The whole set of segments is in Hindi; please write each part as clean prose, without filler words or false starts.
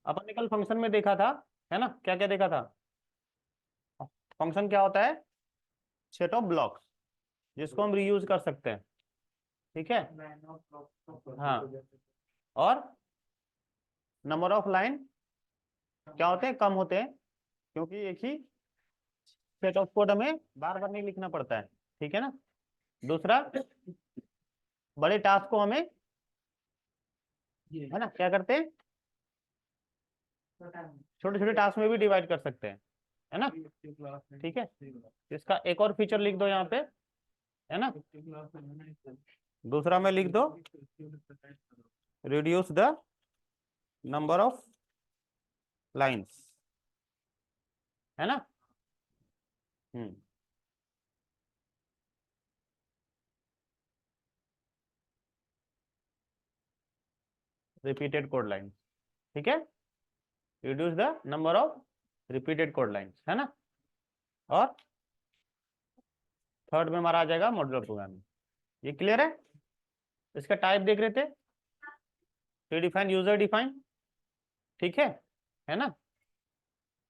अपन ने कल फंक्शन में देखा था, है ना, क्या क्या देखा था। फंक्शन क्या होता है? सेट ऑफ ब्लॉक्स जिसको हम रीयूज कर सकते हैं, ठीक है। हाँ, और नंबर ऑफ लाइन क्या होते हैं? कम होते हैं, क्योंकि एक ही सेट ऑफ कोड हमें बार बार नहीं लिखना पड़ता है, ठीक है ना। दूसरा, बड़े टास्क को हमें, है ना, क्या करते हैं, छोटे छोटे टास्क में भी डिवाइड कर सकते हैं, है ना, ठीक है। इसका एक और फीचर लिख दो यहाँ पे, है ना। दूसरा में लिख दो, reduce the number of lines, है ना। रिपीटेड कोड लाइन, ठीक है। Reduce the number of repeated code lines, है ना। और थर्ड में हमारा आ जाएगा मॉड्यूलर प्रोग्रामिंग। ये क्लियर है? इसका टाइप देख रहे थे, प्री डिफाइन, यूजर डिफाइन, ठीक है ना।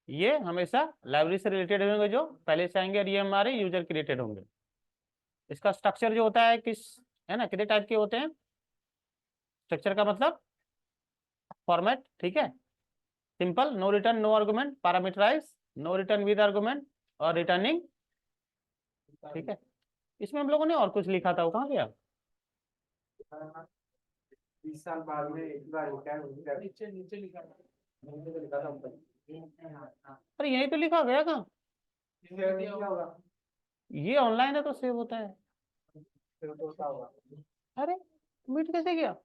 ये हमेशा लाइब्रेरी से रिलेटेड होंगे, जो पहले से आएंगे, और ये हमारे यूजर क्रिएटेड होंगे। इसका स्ट्रक्चर जो होता है किस, है ना, कितने टाइप के होते हैं? स्ट्रक्चर का मतलब फॉर्मेट, ठीक है। Simple, no return, no argument, parameterize, no return with argument, और रिटर्निंग, ठीक है। इसमें हम लोगों ने और कुछ लिखा था, वो कहाँ गया? 20 साल बाद में एक बार नीचे नीचे लिखा था ऊपर। अरे यही तो लिखा गया, कहाँ? क्या होगा? ये ऑनलाइन है तो सेव होता है। फिर तो क्या होगा? अरे मिट कैसे गया?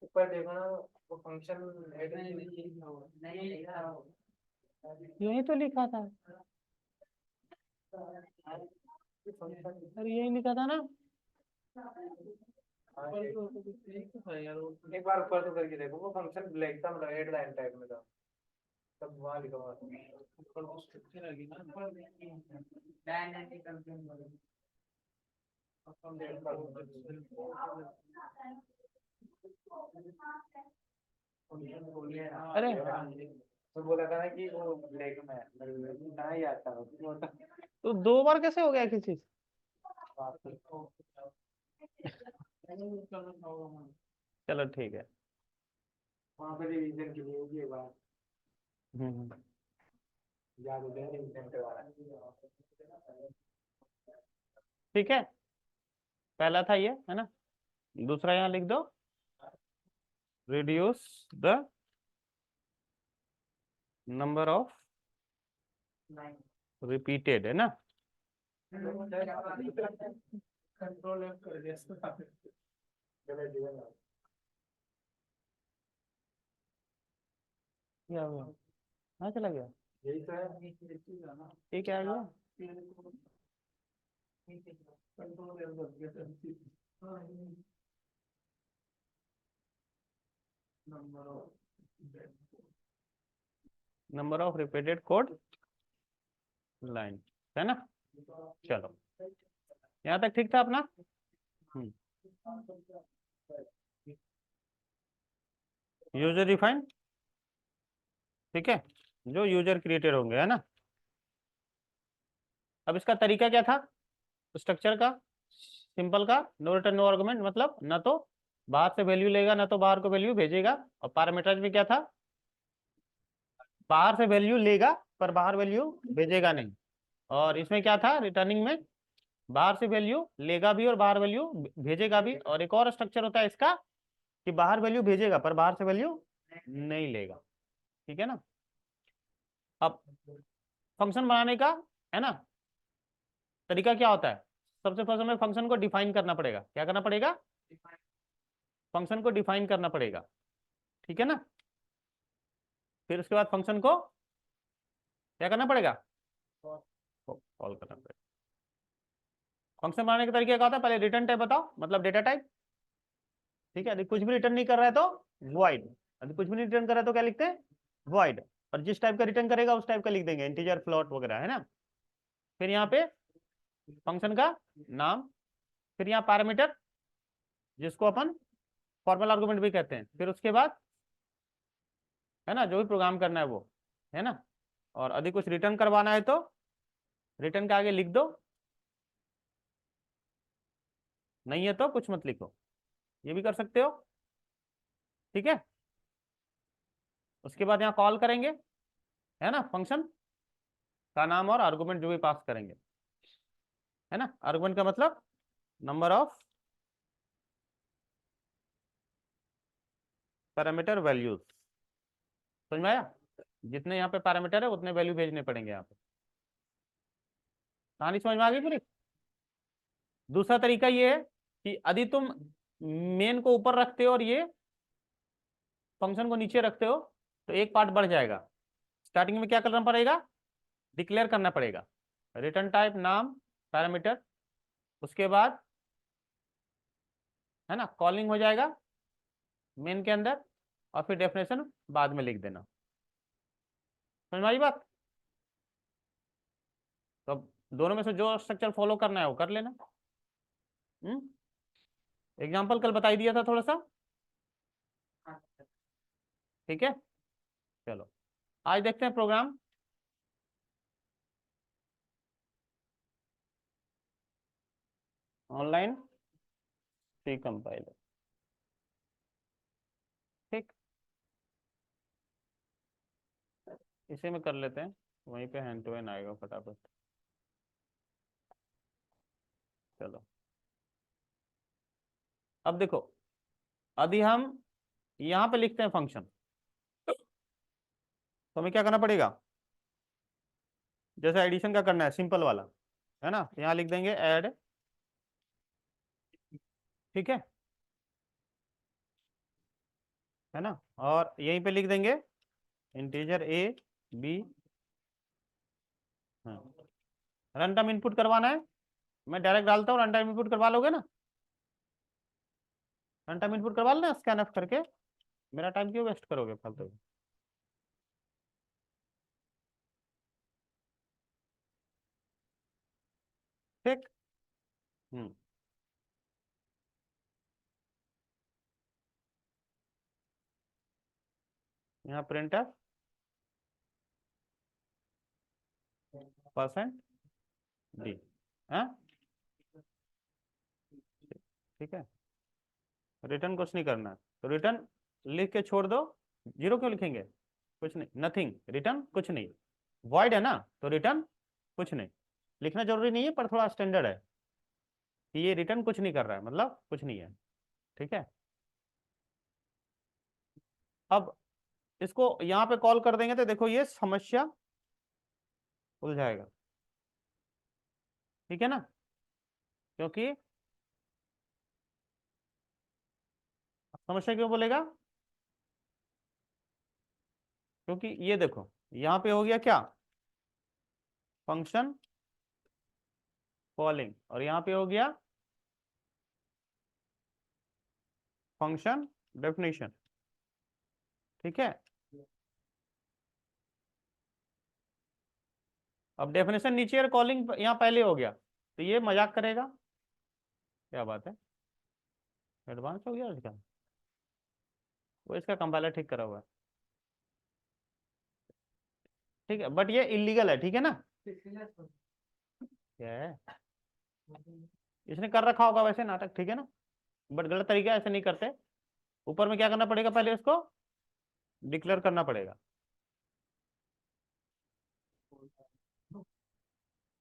ऊपर देखो ना, वो फंक्शन ऐड नहीं लिखा होगा। यही तो लिखा था। अरे यही लिखा था ना। एक बार ऊपर तो करके देखो, वो फंक्शन ब्लैक था, मतलब ऐड लाइन टाइप में था, तब वहाँ लिखा हुआ था। ऊपर तो स्ट्रक्चर आ गई ना, ऊपर डायनामिक कंप्यूटर अरे तो बोला था ना कि वो ब्लैक में कहाँ ही आता है। तो दो बार कैसे हो गया किसी चीज? चलो ठीक है। वहाँ पे रिवीजन के लिए होगी बात, हम्म। याद हो गया रिवीजन के बारे ठीक है, पहला था ये, है ना। दूसरा यहाँ लिख दो, reduce the number of repeated, है ना। कंट्रोल एफ कर दिया। क्या हुआ? हाँ चला गया। यही तो है। ये क्या आ गया? कंट्रोल एफ कर दिया। Number of repeated code line, है ना। चलो, यहाँ तक ठीक था अपना। यूजर डिफाइन, ठीक है, जो यूजर क्रिएटेड होंगे, है ना। अब इसका तरीका क्या था स्ट्रक्चर का? सिंपल का, नो रिटर्न नो आर्गुमेंट, मतलब ना तो बाहर से वैल्यू लेगा ना तो बाहर को वैल्यू भेजेगा। और पैरामीटराइज में क्या था? बाहर से वैल्यू लेगा पर बाहर वैल्यू भेजेगा नहीं। और इसमें क्या था रिटर्निंग में? बाहर से वैल्यू लेगा भी और बाहर वैल्यू भेजेगा भी। और एक और स्ट्रक्चर होता है इसका कि बाहर वैल्यू भेजेगा पर बाहर से वैल्यू नहीं लेगा, ठीक है ना। अब फंक्शन बनाने का, है ना, तरीका क्या होता है? सबसे फर्स्ट हमें फंक्शन को डिफाइन करना पड़ेगा। क्या करना पड़ेगा? फंक्शन को डिफाइन करना पड़ेगा, ठीक है ना। फिर उसके बाद फंक्शन को क्या करना पड़ेगा? कॉल करना पड़ेगा। फंक्शन बनाने का तरीका क्या होता है? पहले रिटर्न टाइप बताओ, मतलब डेटा टाइप, ठीक है। यदि कुछ भी रिटर्न नहीं कर रहा है तो वॉइड, यदि कुछ भी नहीं रिटर्न कर रहा है तो क्या लिखते हैं? वॉइड। और जिस टाइप का रिटर्न करेगा उस टाइप का लिख देंगे, इंटीजर, फ्लोट वगैरह, है ना। फिर यहाँ पे फंक्शन का नाम, फिर यहाँ पैरामीटर जिसको अपन फॉर्मल आर्गुमेंट भी कहते हैं। फिर उसके बाद है ना, जो भी प्रोग्राम करना है वो, है ना। और यदि कुछ रिटर्न करवाना है तो रिटर्न के आगे लिख दो, नहीं है तो कुछ मत लिखो, ये भी कर सकते हो। ठीक है, उसके बाद यहाँ कॉल करेंगे, है ना, फंक्शन का नाम और आर्गुमेंट जो भी पास करेंगे, है ना। आर्गुमेंट का मतलब नंबर ऑफ पैरामीटर वैल्यूज, समझ में आया। जितने यहाँ पे पैरामीटर है उतने वैल्यू भेजने पड़ेंगे यहाँ पे। कहानी समझ में आ गई पूरी। दूसरा तरीका ये है कि यदि तुम मेन को ऊपर रखते हो और ये फंक्शन को नीचे रखते हो तो एक पार्ट बढ़ जाएगा। स्टार्टिंग में क्या करना पड़ेगा, डिक्लेयर करना पड़ेगा रिटर्न टाइप नाम पैरामीटर, उसके बाद है ना कॉलिंग हो जाएगा मेन के अंदर, और फिर डेफिनेशन बाद में लिख देना। समझ में आई बात। तो अब दोनों में से जो स्ट्रक्चर फॉलो करना है वो कर लेना। एग्जाम्पल कल बताई दिया था थोड़ा सा, ठीक है। चलो आज देखते हैं प्रोग्राम। ऑनलाइन सी कंपाइलर, ठीक, इसे में कर लेते हैं, वहीं पे हैंड टू हैंड आएगा फटाफट। चलो अब देखो, यदि हम यहाँ पे लिखते हैं फंक्शन तो हमें क्या करना पड़ेगा, जैसे एडिशन का करना है सिंपल वाला, है ना, यहाँ लिख देंगे ऐड, ठीक है ना। और यहीं पे लिख देंगे इंटीजर ए बी। हाँ, रन टाइम इनपुट करवाना है, मैं डायरेक्ट डालता हूँ, रन टाइम इनपुट करवा लोगे ना, रन टाइम इनपुट करवा लेना स्कैन ऑफ करके, मेरा टाइम क्यों वेस्ट करोगे फालतू। ठीक। हम्म, यहाँ प्रिंट है परसेंट डी, हाँ ठीक है। रिटर्न कुछ नहीं करना है, तो रिटर्न लिख के छोड़ दो। जीरो क्यों लिखेंगे, कुछ नहीं, नथिंग, रिटर्न कुछ नहीं। वॉइड है ना, तो रिटर्न कुछ नहीं, लिखना जरूरी नहीं है पर थोड़ा स्टैंडर्ड है कि ये रिटर्न कुछ नहीं कर रहा है, मतलब कुछ नहीं है। ठीक है, अब इसको यहाँ पे कॉल कर देंगे तो देखो ये समस्या उलझाएगा, ठीक है ना, क्योंकि समस्या क्यों बोलेगा, क्योंकि ये देखो यहाँ पे हो गया क्या, फंक्शन कॉलिंग, और यहाँ पे हो गया फंक्शन डेफिनेशन, ठीक है। अब डेफिनेशन नीचे और कॉलिंग यहाँ पहले हो गया, तो ये मजाक करेगा, क्या बात है, एडवांस हो गया इसका, वो इसका कंपाइलर ठीक करा हुआ है, ठीक है, बट ये इलीगल है, ठीक है ना। क्या है, इसने कर रखा होगा वैसे नाटक, ठीक है ना, बट गलत तरीका, ऐसे नहीं करते। ऊपर में क्या करना पड़ेगा, पहले इसको डिक्लेयर करना पड़ेगा,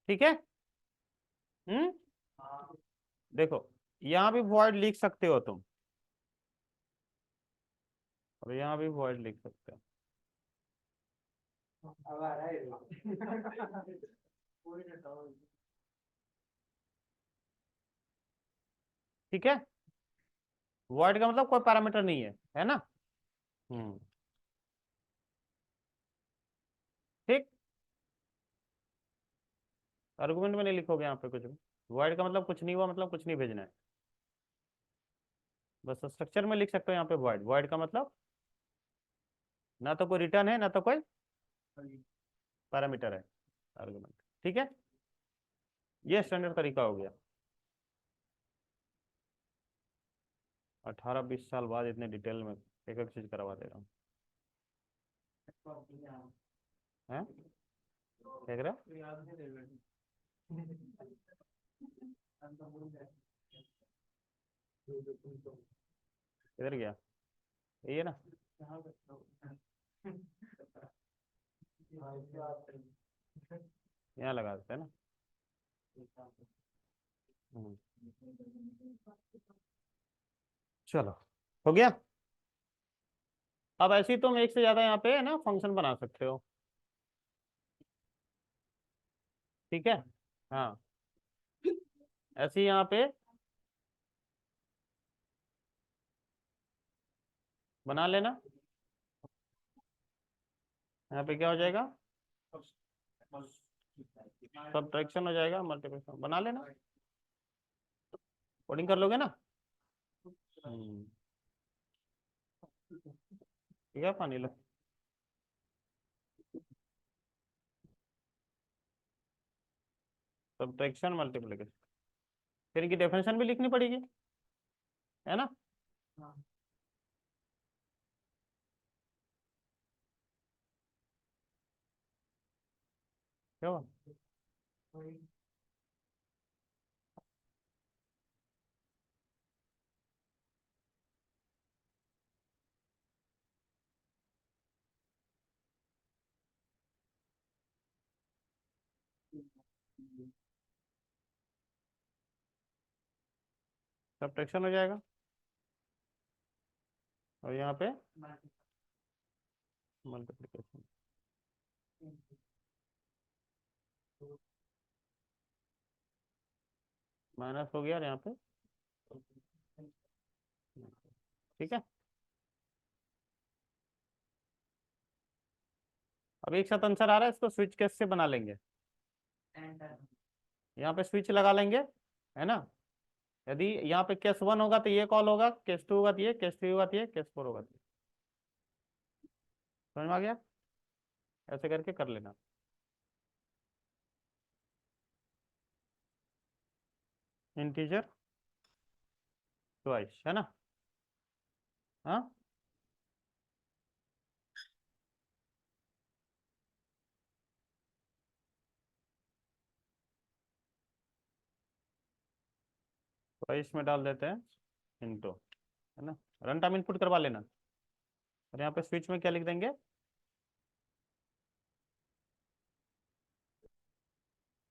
ठीक है। हम्म, देखो यहाँ भी वॉइड लिख सकते हो तुम, और यहाँ भी वॉइड लिख सकते हो, अब आ रहा है ठीक है। वॉइड का मतलब कोई पैरामीटर नहीं है ना। ठीक, आर्गुमेंट में नहीं लिखोगे यहाँ पे कुछ भी, वॉइड का मतलब कुछ नहीं हुआ, मतलब कुछ नहीं भेजना है, बस स्ट्रक्चर में लिख सकते हो यहाँ पे वॉइड, वॉइड का मतलब ना तो कोई रिटर्न है ना तो कोई पैरामीटर है, आर्गुमेंट, ठीक है। ये स्टैंडर्ड तरीका हो गया। 18-20 साल बाद इतने डिटेल में एक एक चीज करवा दे रहा हूँ। हैं देख रहे हो? किधर गया? ये है ना, यहाँ लगा देते हैं ना। हम्म, चलो हो गया। अब ऐसे ही तुम एक से ज्यादा यहाँ पे है ना फंक्शन बना सकते हो, ठीक है। हाँ, ऐसे ही यहाँ पे बना लेना। यहाँ पे क्या हो जाएगा, सब्ट्रैक्शन हो जाएगा, मल्टीप्लिकेशन बना लेना, कोडिंग कर लोगे ना। ठीक है, पानी लो। सब्ट्रैक्शन मल्टीप्लिकेशन, फिर इनकी डेफिनेशन भी लिखनी पड़ेगी, है ना। क्या हुआ? सब्ट्रैक्शन हो जाएगा, और यहाँ पे मल्टीप्लिकेशन। माइनस हो गया, और यहाँ पे ठीक है। अब एक साथ आंसर आ रहा है, इसको स्विच केस से बना लेंगे। यहाँ पे स्विच लगा लेंगे, है ना। यदि यहाँ पे केस 1 होगा तो ये कॉल होगा, केस 2 होगा तो ये, केस 3 होगा तो ये, केस 4 होगा तो ये। समझ में आ गया? ऐसे करके कर लेना। इंटीजर ट्वाइस, है ना। हाँ, ट्वाइस में डाल देते हैं इंटू, है ना। रन टाइम इनपुट करवा लेना, और यहाँ पे स्विच में क्या लिख देंगे,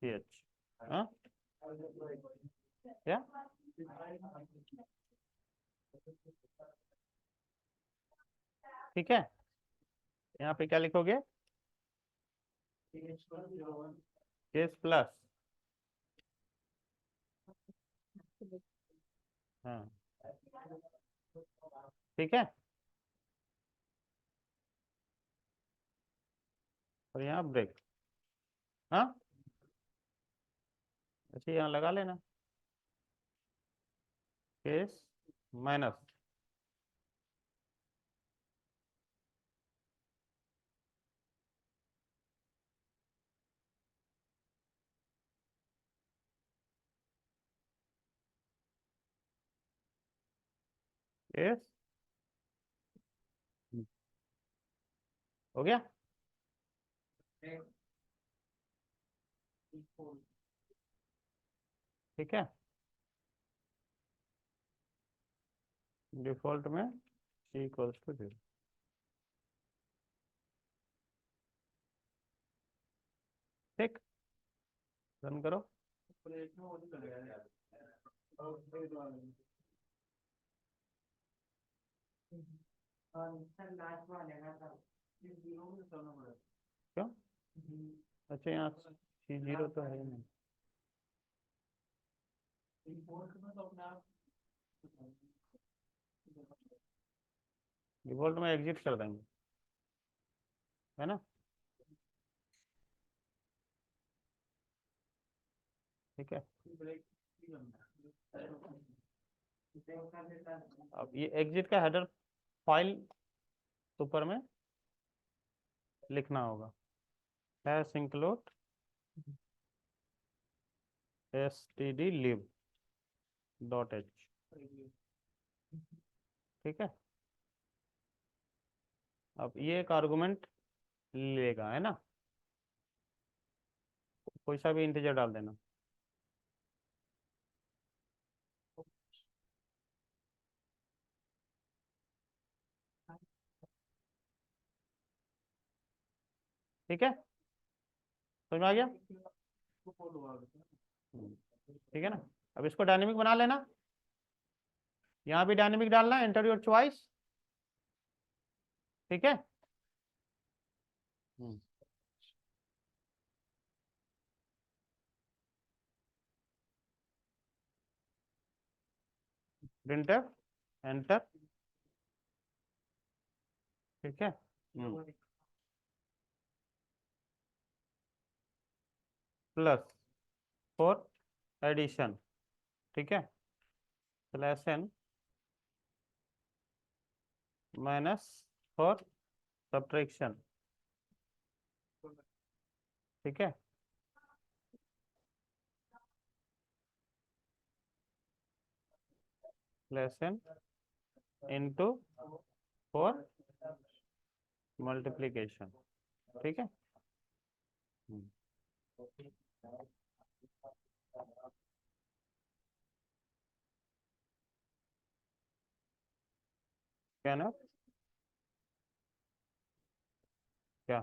सी एच। हाँ, क्या? ठीक है, यहाँ पे क्या लिखोगे, केस प्लस। हाँ, ठीक है, और यहाँ ब्रेक। हाँ, ऐसे यहाँ लगा लेना, केस माइनस। केस हो गया। ठीक है, डिफॉल्ट में c इक्वल्स टू 0। ठीक, रन करो। क्यों? अच्छा, यहाँ C0 तो है ही नहीं। डिफॉल्ट में एग्जिट कर देंगे, है ना। ठीक है, अब ये एग्जिट का हेडर फाइल ऊपर में लिखना होगा, hash include stdlib dot H. ठीक है, अब ये एक आर्गुमेंट लेगा, है ना। कोई सा भी इंटीजर डाल देना। ठीक है, समझ में आ गया। ठीक है ना। अब इसको डायनेमिक बना लेना। यहाँ भी डायनेमिक डालना है, एंटर योर चॉइस। ठीक है। Printer enter. ठीक है। Plus for addition. ठीक है, slash n minus for subtraction. ठीक है, slash n into for multiplication. ठीक है। हम्म, क्या ना, क्या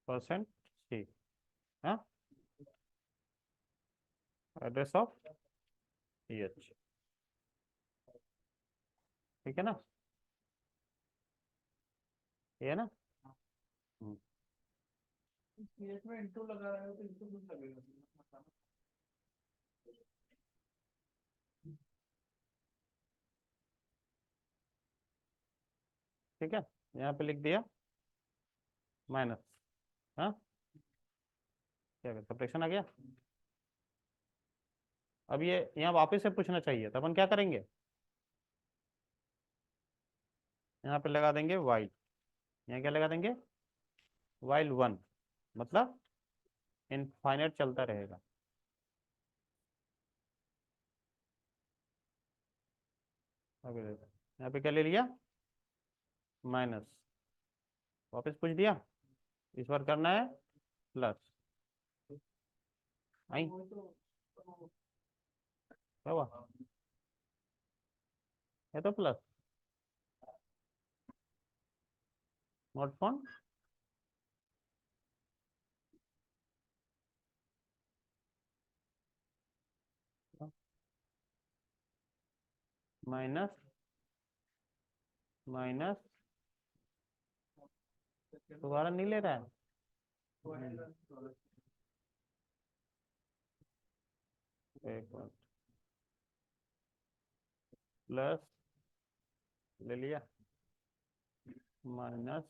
परसेंट सी। हाँ, एड्रेस ऑफ एच। ठीक है ना, ये है ना। हम्म, इसमें इंटू लगा रहा है तो इंटू कुछ लगेगा। ठीक है, यहाँ पे लिख दिया माइनस। हाँ, क्या सब्ट्रैक्शन आ गया। अब ये यहाँ वापस से पूछना चाहिए, तो अपन क्या करेंगे, यहाँ पे लगा देंगे वाइल। यहाँ क्या लगा देंगे, वाइल वन, मतलब इनफाइनाइट चलता रहेगा। अभी देखो, यहाँ पे क्या ले लिया, माइनस, वापस पूछ दिया। इस बार करना है प्लस। आई, क्या हुआ, है तो plus, not found. Minus minus, दोबारा नहीं ले रहा है। एक मिनट, प्लस ले लिया, माइनस,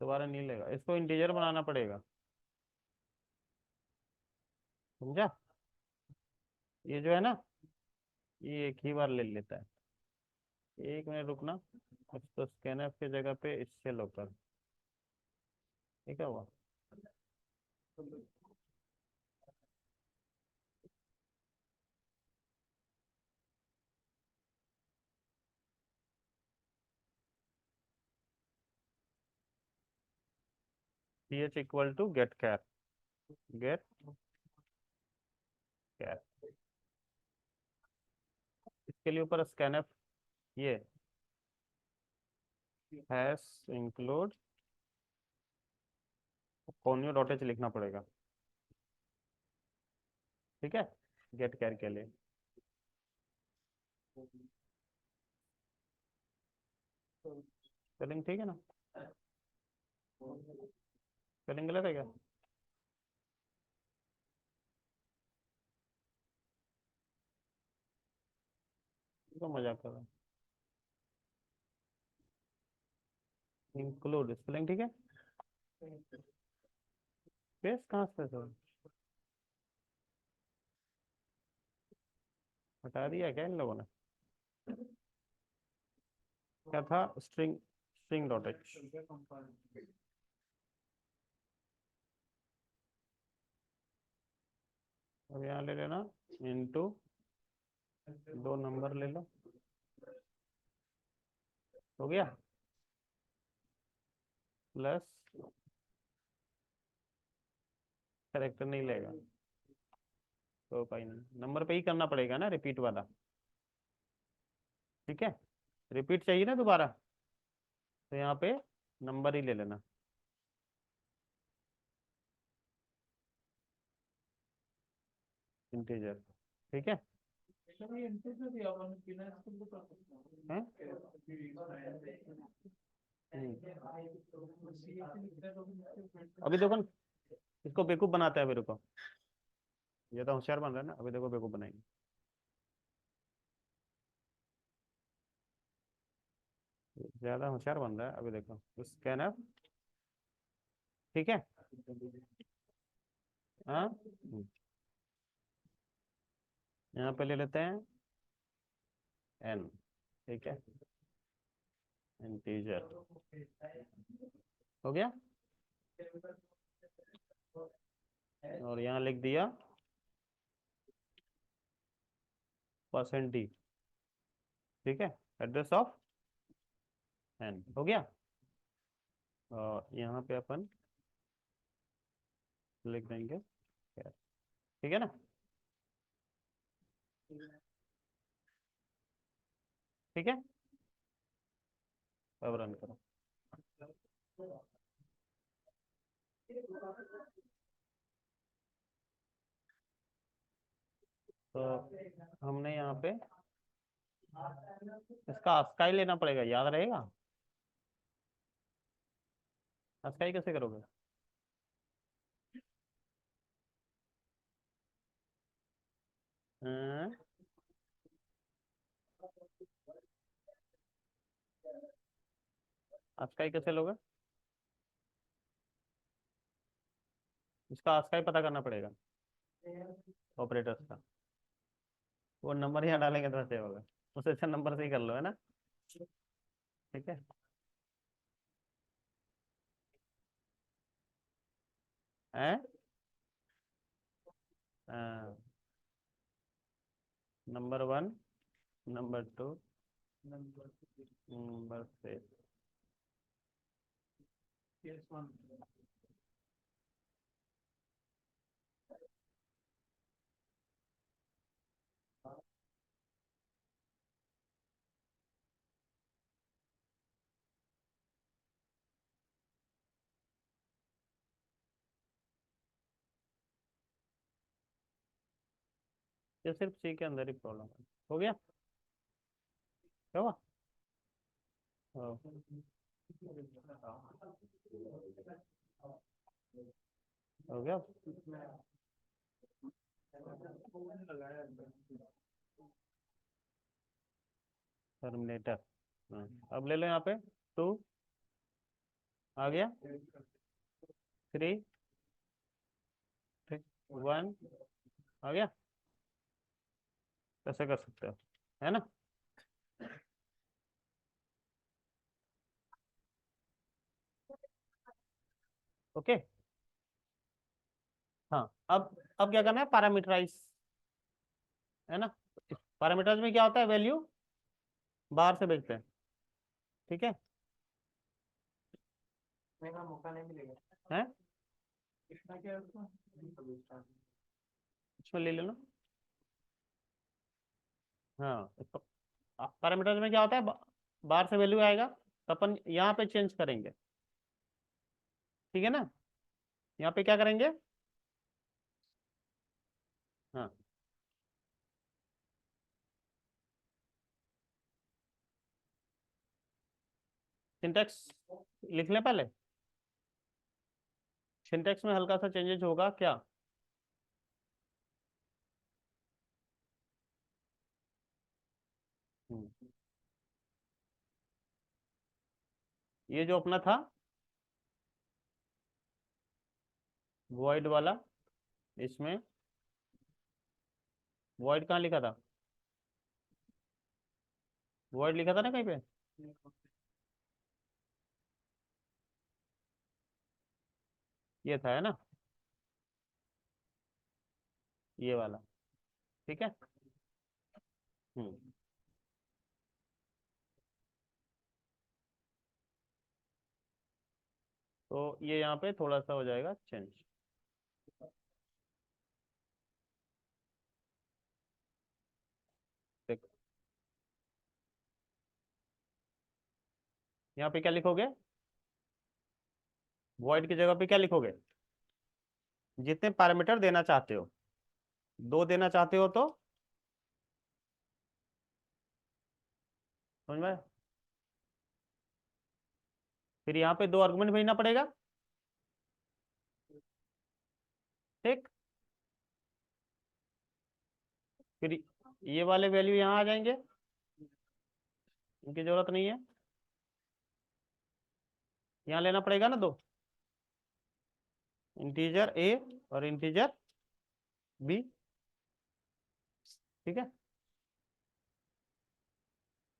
दोबारा नहीं लेगा, इसको इंटीजर बनाना पड़ेगा। समझा, ये जो है ना, ये एक ही बार ले लेता है। एक मिनट रुकना, अब तो स्कैनर की जगह पे इससे लो कर। ठीक है, हुआ। सी एच इक्वल टू गेट कैर, गेट कैर। इसके लिए ऊपर स्कैनर ये hash include conio dot H लिखना पड़ेगा। ठीक है, गेट कैर के लिए। स्पेलिंग ठीक है ना, स्पेलिंग गलत है क्या। तो मजाक कर रहा हूँ। इंक्लूड स्पेलिंग ठीक है, स्पेस कहाँ स्पेस है, हटा दिया क्या इन लोगों ने। क्या था, स्ट्रिंग, स्ट्रिंग डॉट एच। अब यहाँ ले लेना इनटू, दो नंबर ले लो, हो गया, प्लस करेक्टर नहीं लेगा तो कोई नहीं, नंबर पे ही करना पड़ेगा ना रिपीट वाला। ठीक है, रिपीट चाहिए ना दोबारा, तो यहाँ पे नंबर ही ले लेना। इंटीजर, ठीक है। हैं? अभी देखो न, इसको बेवकूफ बनाता है मेरे को, ये तो होशियार बन रहा है ना, अभी देखो बेवकूफ बनाएंगे। ज्यादा होशियार बन रहा है, अभी देखो स्कैनर, ठीक है। हाँ, यहाँ पे ले लेते हैं एन, ठीक है, इंटीजर हो गया, और यहाँ लिख दिया %d, ठीक है, एड्रेस ऑफ एन हो गया। और यहाँ पे अपन लिख देंगे, ठीक है ना। ठीक है, अब रन करो। तो हमने यहाँ पे इसका अस्काई लेना पड़ेगा, याद रहेगा। अस्काई कैसे करोगे? हाँ, अस्काई कैसे लोगे? इसका अस्काई पता करना पड़ेगा ऑपरेटर्स का, वो नंबर यहाँ डालेंगे तो ऐसे होगा, उससे अच्छा नंबर से ही कर लो, है ना। ठीक है, हैं? Number 1, number 2, number 3। ये सिर्फ सी के अंदर ही प्रॉब्लम है, हो गया, क्या हुआ? हाँ। हो गया, टर्मिनेटर। हाँ, अब ले लो यहाँ पे 2 आ गया, 3, 1 आ गया, कैसे कर सकते हो, है ना। ओके, हाँ, अब क्या करना है, पैरामीटराइज, है ना। पैरामीटराइज में क्या होता है, वैल्यू बाहर से भेजते हैं, ठीक है। मेरा मौका नहीं मिलेगा। हैं, इतना क्या है उसमें? इसमें ले लेना। हाँ, पैरामीटर्स में क्या होता है, बाहर से वैल्यू आएगा तो अपन यहाँ पे चेंज करेंगे, ठीक है ना। यहाँ पे क्या करेंगे, हाँ, सिंटेक्स लिख लें पहले, सिंटेक्स में हल्का सा चेंजेस होगा क्या। हम्म, ये जो अपना था वॉइड वाला, इसमें वॉइड कहाँ लिखा था, वॉइड लिखा था ना कहीं पे, ये था, है ना, ये वाला, ठीक है। हम्म, तो ये यहाँ पे थोड़ा सा हो जाएगा चेंज। देखो यहाँ पे क्या लिखोगे, वॉइड की जगह पे क्या लिखोगे, जितने पैरामीटर देना चाहते हो, 2 देना चाहते हो तो समझ में, फिर यहाँ पे 2 आर्गुमेंट भेजना पड़ेगा। ठीक, फिर ये वाले वैल्यू यहाँ आ जाएंगे, इनकी जरूरत नहीं है। यहाँ लेना पड़ेगा ना 2, इंटीजर ए और इंटीजर बी। ठीक है,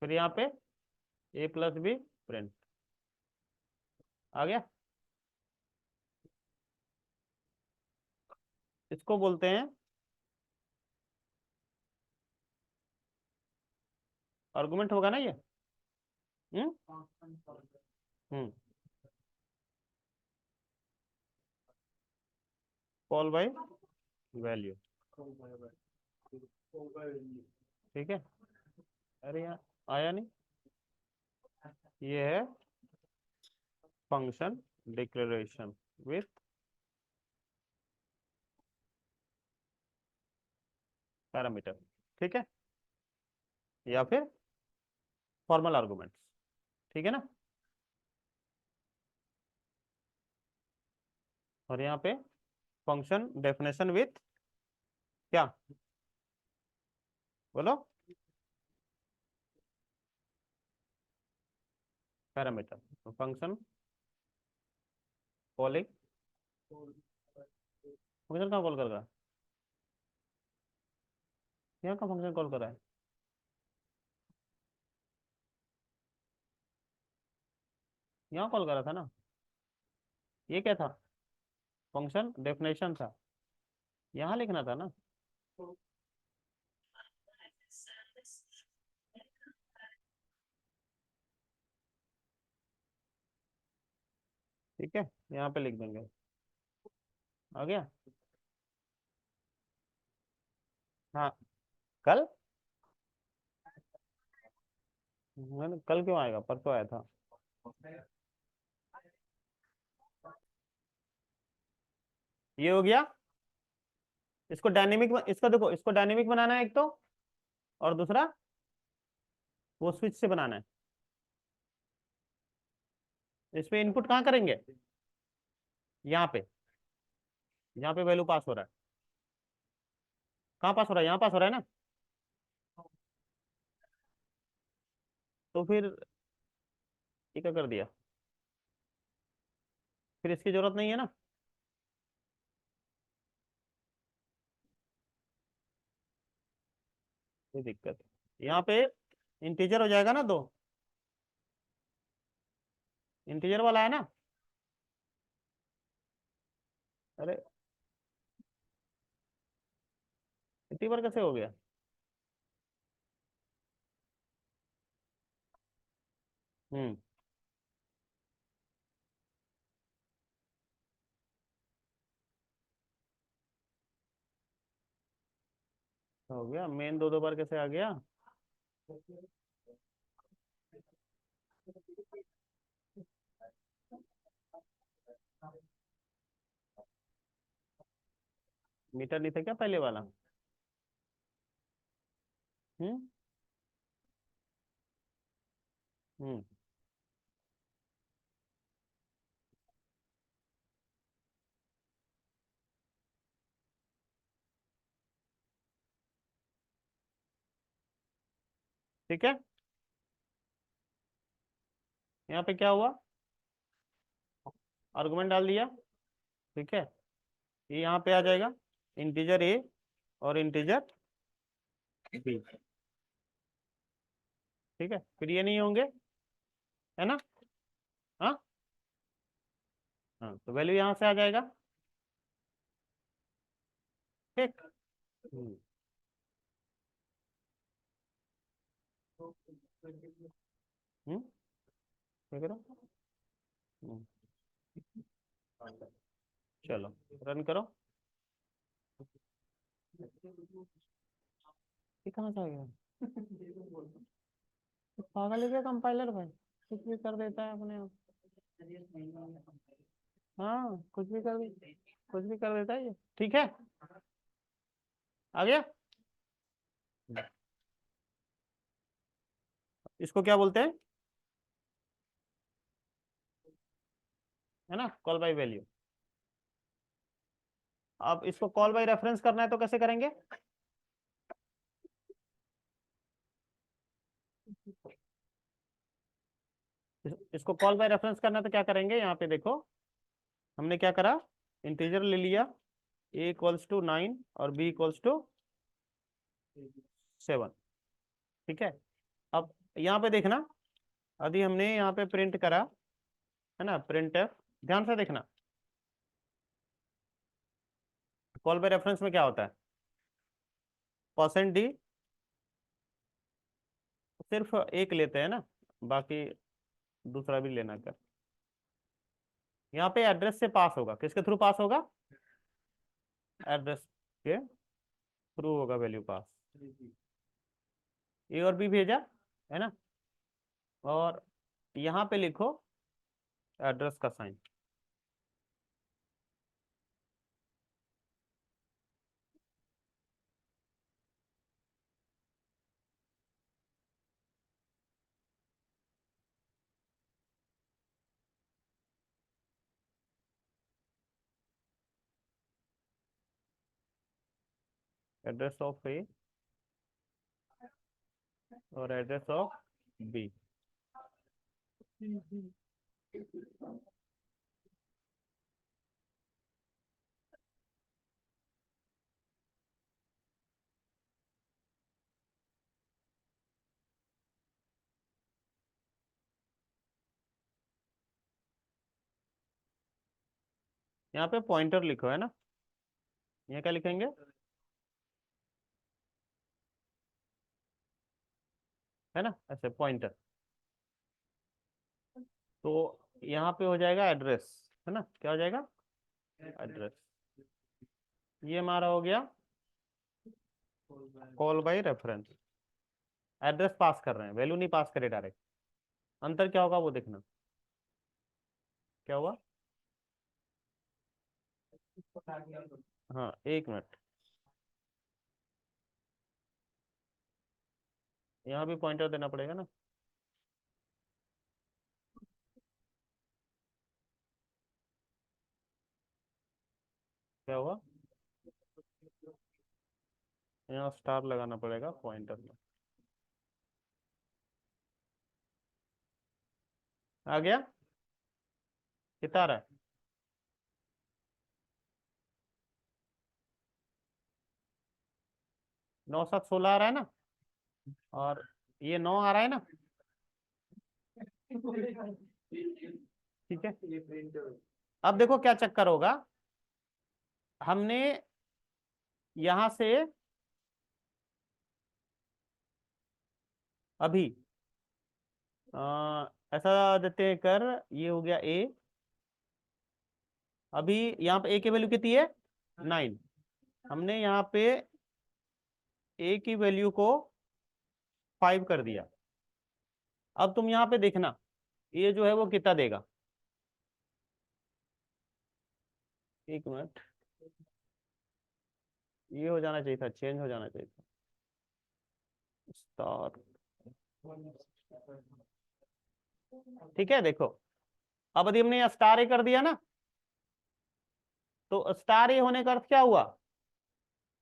फिर यहाँ पे ए प्लस बी प्रिंट आ गया। इसको बोलते हैं आर्गुमेंट, होगा ना ये। हम्म हम्म कॉल बाय वैल्यू। ठीक है, अरे यहाँ आया नहीं, ये है फंक्शन डिक्लेरेशन विथ पैरामीटर। ठीक है, या फिर फॉर्मल आर्गुमेंट्स। ठीक है ना, और यहाँ पे फंक्शन डेफिनेशन विथ क्या, बोलो, पैरामीटर। तो फंक्शन कॉलिंग, फंक्शन कहाँ कॉल कर रहा है, यहाँ का फंक्शन कॉल कर रहा है, यहाँ कॉल कर रहा था ना, ये क्या था, फंक्शन डेफिनेशन था, यहाँ लिखना था ना। ठीक है, यहाँ पे लिख देंगे, आ गया। हाँ, कल, मैंने कल क्यों आएगा, परसों आया था। ये हो गया, इसको डायनेमिक, इसको देखो, इसको डायनेमिक बनाना है एक तो, और दूसरा वो स्विच से बनाना है। इस पे इनपुट कहाँ करेंगे, यहाँ पे, यहाँ पे वैल्यू पास हो रहा है, कहाँ पास हो रहा है, यहाँ पास हो रहा है ना। तो फिर ये क्या कर दिया, फिर इसकी जरूरत नहीं है ना। कोई दिक्कत, यहाँ पे इंटीजर हो जाएगा ना 2, इंटीजर वाला है ना। अरे इतनी बार कैसे हो गया, हम्म हो गया, मेन 2 2 बार कैसे आ गया। मीटर नहीं था क्या पहले वाला, हम्म हम्म ठीक है, यहाँ पे क्या हुआ, आर्गुमेंट डाल दिया। ठीक है, ये यहाँ पे आ जाएगा, इंटीजर ए और इंटीजर बी। ठीक है, फिर ये नहीं होंगे, है ना। हाँ हाँ, तो वैल्यू यहाँ से आ जाएगा। ठीक, हम्म हम्म, ठीक है ना? हम्म, चलो रन करो। ये कहाँ से आ गया? ये पागल है क्या कंपाइलर भाई? कुछ भी कर देता है अपने आप। हाँ कुछ भी कर देता है ये। ठीक है, आ गया। इसको क्या बोलते हैं? है ना, कॉल बाय वैल्यू। अब इसको कॉल बाय रेफरेंस करना है तो कैसे करेंगे? इसको कॉल बाय रेफरेंस करना है तो क्या करेंगे? यहाँ पे देखो, हमने क्या करा, इंटीजर ले लिया, a इक्वल्स टू 9 और b इक्वल्स टू 7। ठीक है, अब यहाँ पे देखना, अभी हमने यहाँ पे प्रिंट करा, है ना, प्रिंट एफ। ध्यान से देखना, कॉल बाय रेफरेंस में क्या होता है? %d सिर्फ एक लेते हैं ना, बाकी दूसरा भी लेना कर। यहाँ पे एड्रेस से पास होगा, किसके थ्रू पास होगा? एड्रेस के थ्रू होगा वैल्यू पास। ए और बी भेजा, है ना, और यहाँ पे लिखो एड्रेस का साइन। एड्रेस ऑफ ए और एड्रेस ऑफ बी। यहाँ पे पॉइंटर लिखो, है ना, यहाँ क्या लिखेंगे? है ना, ऐसे पॉइंटर। तो यहाँ पे हो जाएगा एड्रेस, है ना, क्या हो जाएगा? एड्रेस। ये हमारा हो गया कॉल बाय रेफरेंस। एड्रेस पास कर रहे हैं, वैल्यू नहीं पास करे डायरेक्ट। अंतर क्या होगा वो देखना, क्या हुआ? हाँ, एक मिनट, यहाँ भी पॉइंटर देना पड़ेगा ना। क्या हुआ? यहाँ स्टार लगाना पड़ेगा पॉइंटर में। आ गया? कितना आ रहा है? 9 7 16 आ रहा है ना, और ये 9 आ रहा है ना। ठीक है, अब देखो क्या चक्कर होगा, हमने यहां से अभी ऐसा देते हैं कर, ये हो गया ए। अभी यहाँ पे ए की वैल्यू कितनी है? 9। हमने यहाँ पे ए की वैल्यू को 5 कर दिया। अब तुम यहाँ पे देखना, ये जो है वो कितना देगा? एक मिनट, ये हो जाना चाहिए था, चेंज हो जाना चाहिए था, स्टार। ठीक है, देखो, अब यदि हमने यहाँ स्टार ए कर दिया ना, तो स्टार ए होने का अर्थ क्या हुआ?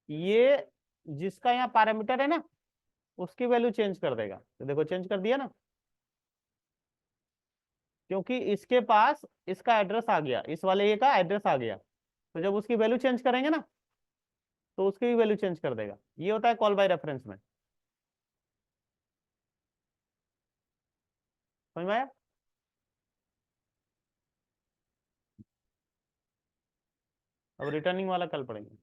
ये जिसका यहाँ पैरामीटर है ना, उसकी वैल्यू चेंज कर देगा। तो देखो चेंज कर दिया ना, क्योंकि इसके पास इसका एड्रेस आ गया, इस वाले ए का एड्रेस आ गया, तो जब उसकी वैल्यू चेंज करेंगे ना, तो उसकी भी वैल्यू चेंज कर देगा। ये होता है कॉल बाय रेफरेंस में। समझ में आया? अब रिटर्निंग वाला कल पढ़ेंगे।